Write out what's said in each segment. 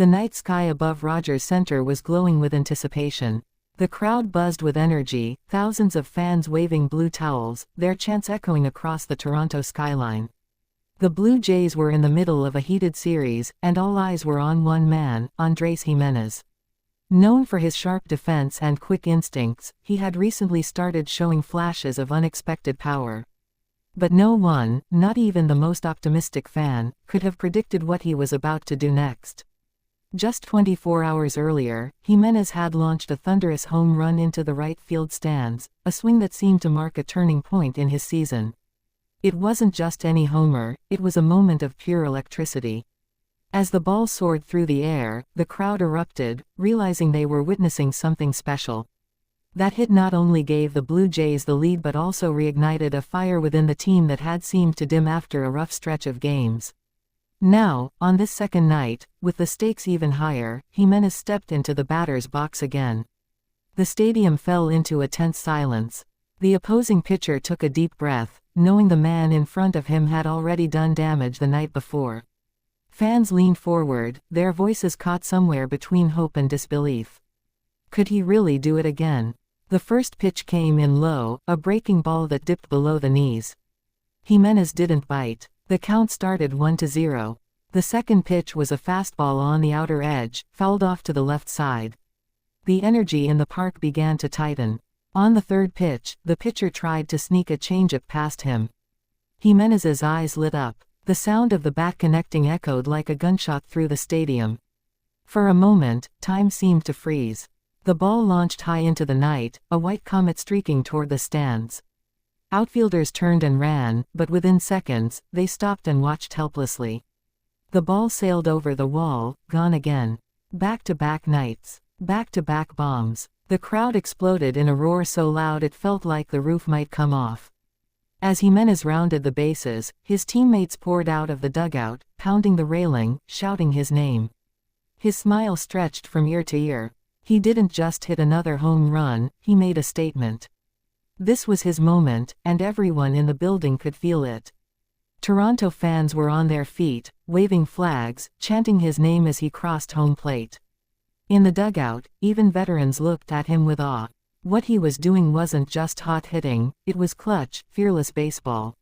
The night sky above Rogers Center was glowing with anticipation. The crowd buzzed with energy, thousands of fans waving blue towels, their chants echoing across the Toronto skyline. The Blue Jays were in the middle of a heated series, and all eyes were on one man, Andrés Giménez. Known for his sharp defense and quick instincts, he had recently started showing flashes of unexpected power. But no one, not even the most optimistic fan, could have predicted what he was about to do next. Just 24 hours earlier, Giménez had launched a thunderous home run into the right field stands, a swing that seemed to mark a turning point in his season. It wasn't just any homer, it was a moment of pure electricity. As the ball soared through the air, the crowd erupted, realizing they were witnessing something special. That hit not only gave the Blue Jays the lead but also reignited a fire within the team that had seemed to dim after a rough stretch of games. Now, on this second night, with the stakes even higher, Giménez stepped into the batter's box again. The stadium fell into a tense silence. The opposing pitcher took a deep breath, knowing the man in front of him had already done damage the night before. Fans leaned forward, their voices caught somewhere between hope and disbelief. Could he really do it again? The first pitch came in low, a breaking ball that dipped below the knees. Giménez didn't bite. The count started 1-0. The second pitch was a fastball on the outer edge, fouled off to the left side. The energy in the park began to tighten. On the third pitch, the pitcher tried to sneak a changeup past him. Giménez's eyes lit up. The sound of the bat connecting echoed like a gunshot through the stadium. For a moment, time seemed to freeze. The ball launched high into the night, a white comet streaking toward the stands. Outfielders turned and ran, but within seconds, they stopped and watched helplessly. The ball sailed over the wall, gone again. Back-to-back nights. Back-to-back bombs. The crowd exploded in a roar so loud it felt like the roof might come off. As Giménez rounded the bases, his teammates poured out of the dugout, pounding the railing, shouting his name. His smile stretched from ear to ear. He didn't just hit another home run, he made a statement. This was his moment, and everyone in the building could feel it. Toronto fans were on their feet, waving flags, chanting his name as he crossed home plate. In the dugout, even veterans looked at him with awe. What he was doing wasn't just hot hitting, it was clutch, fearless baseball.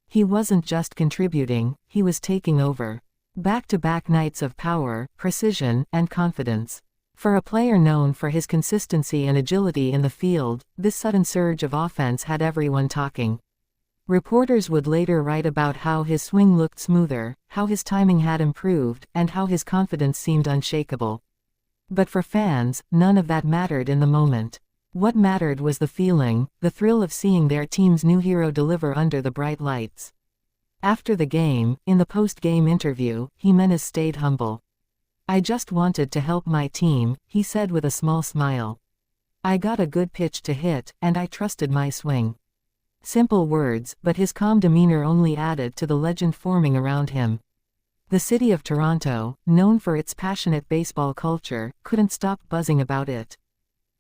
He wasn't just contributing, he was taking over. Back-to-back nights of power, precision, and confidence. For a player known for his consistency and agility in the field, this sudden surge of offense had everyone talking. Reporters would later write about how his swing looked smoother, how his timing had improved, and how his confidence seemed unshakable. But for fans, none of that mattered in the moment. What mattered was the feeling, the thrill of seeing their team's new hero deliver under the bright lights. After the game, in the post-game interview, Giménez stayed humble. "I just wanted to help my team," he said with a small smile. "I got a good pitch to hit, and I trusted my swing." Simple words, but his calm demeanor only added to the legend forming around him. The city of Toronto, known for its passionate baseball culture, couldn't stop buzzing about it.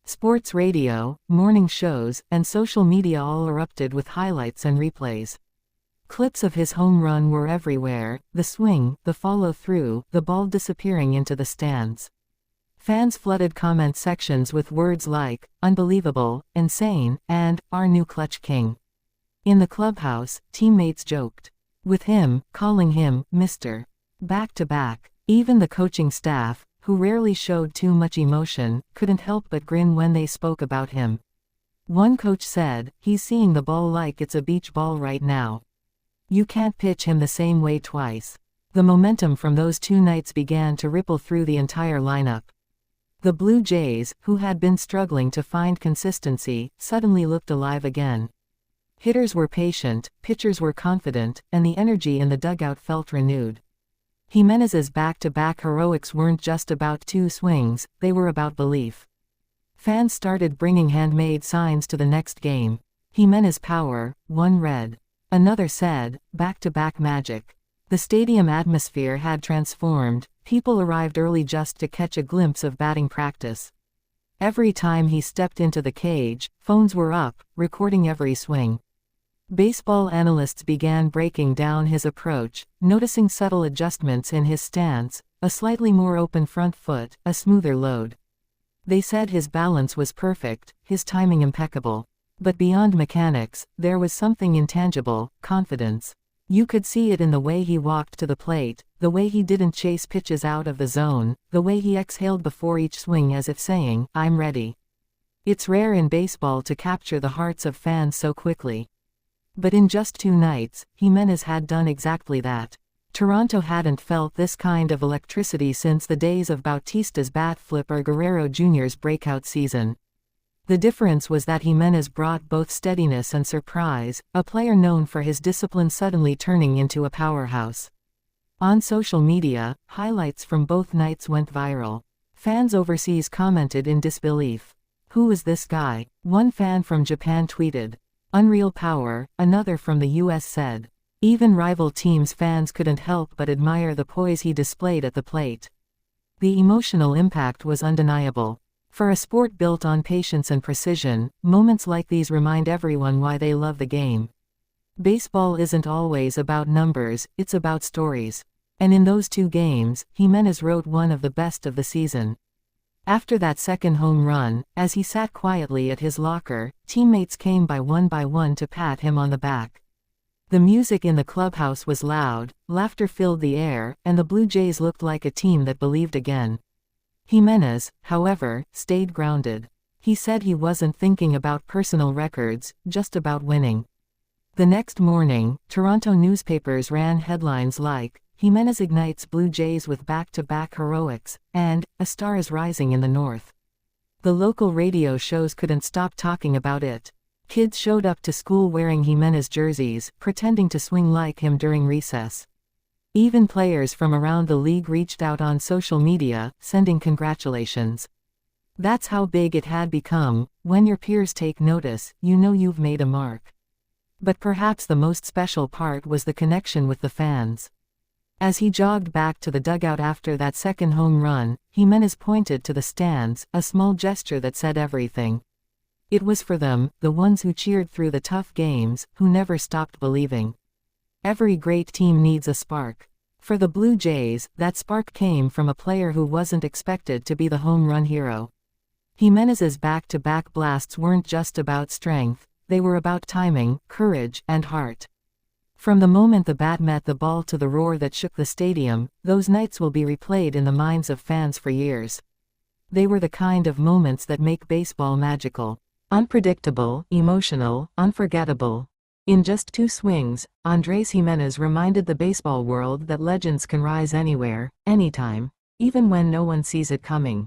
Sports radio, morning shows, and social media all erupted with highlights and replays. Clips of his home run were everywhere, the swing, the follow-through, the ball disappearing into the stands. Fans flooded comment sections with words like, "unbelievable," "insane," and "our new clutch king." In the clubhouse, teammates joked with him, calling him Mr. Back-to-back. Even the coaching staff, who rarely showed too much emotion, couldn't help but grin when they spoke about him. One coach said, "He's seeing the ball like it's a beach ball right now. You can't pitch him the same way twice." The momentum from those 2 nights began to ripple through the entire lineup. The Blue Jays, who had been struggling to find consistency, suddenly looked alive again. Hitters were patient, pitchers were confident, and the energy in the dugout felt renewed. Giménez's back-to-back heroics weren't just about 2 swings, they were about belief. Fans started bringing handmade signs to the next game. "Giménez power," one read. Another said, "Back-to-back magic." The stadium atmosphere had transformed, people arrived early just to catch a glimpse of batting practice. Every time he stepped into the cage, phones were up, recording every swing. Baseball analysts began breaking down his approach, noticing subtle adjustments in his stance, a slightly more open front foot, a smoother load. They said his balance was perfect, his timing impeccable. But beyond mechanics, there was something intangible, confidence. You could see it in the way he walked to the plate, the way he didn't chase pitches out of the zone, the way he exhaled before each swing as if saying, "I'm ready." It's rare in baseball to capture the hearts of fans so quickly. But in just 2 nights, Giménez had done exactly that. Toronto hadn't felt this kind of electricity since the days of Bautista's bat flip or Guerrero Jr.'s breakout season. The difference was that Giménez brought both steadiness and surprise, a player known for his discipline suddenly turning into a powerhouse. On social media, highlights from both nights went viral. Fans overseas commented in disbelief. "Who is this guy?" One fan from Japan tweeted. "Unreal power," another from the US said. Even rival teams' fans couldn't help but admire the poise he displayed at the plate. The emotional impact was undeniable. For a sport built on patience and precision, moments like these remind everyone why they love the game. Baseball isn't always about numbers, it's about stories. And in those 2 games, Giménez wrote one of the best of the season. After that second home run, as he sat quietly at his locker, teammates came by one to pat him on the back. The music in the clubhouse was loud, laughter filled the air, and the Blue Jays looked like a team that believed again. Giménez, however, stayed grounded. He said he wasn't thinking about personal records, just about winning. The next morning, Toronto newspapers ran headlines like, "Giménez ignites Blue Jays with back-to-back heroics," and, "A star is rising in the North." The local radio shows couldn't stop talking about it. Kids showed up to school wearing Giménez jerseys, pretending to swing like him during recess. Even players from around the league reached out on social media, sending congratulations. That's how big it had become. When your peers take notice, you know you've made a mark. But perhaps the most special part was the connection with the fans. As he jogged back to the dugout after that second home run, Giménez pointed to the stands, a small gesture that said everything. It was for them, the ones who cheered through the tough games, who never stopped believing. Every great team needs a spark. For the Blue Jays, that spark came from a player who wasn't expected to be the home run hero. Giménez's back-to-back blasts weren't just about strength, they were about timing, courage, and heart. From the moment the bat met the ball to the roar that shook the stadium, those nights will be replayed in the minds of fans for years. They were the kind of moments that make baseball magical. Unpredictable, emotional, unforgettable. In just 2 swings, Andrés Giménez reminded the baseball world that legends can rise anywhere, anytime, even when no one sees it coming.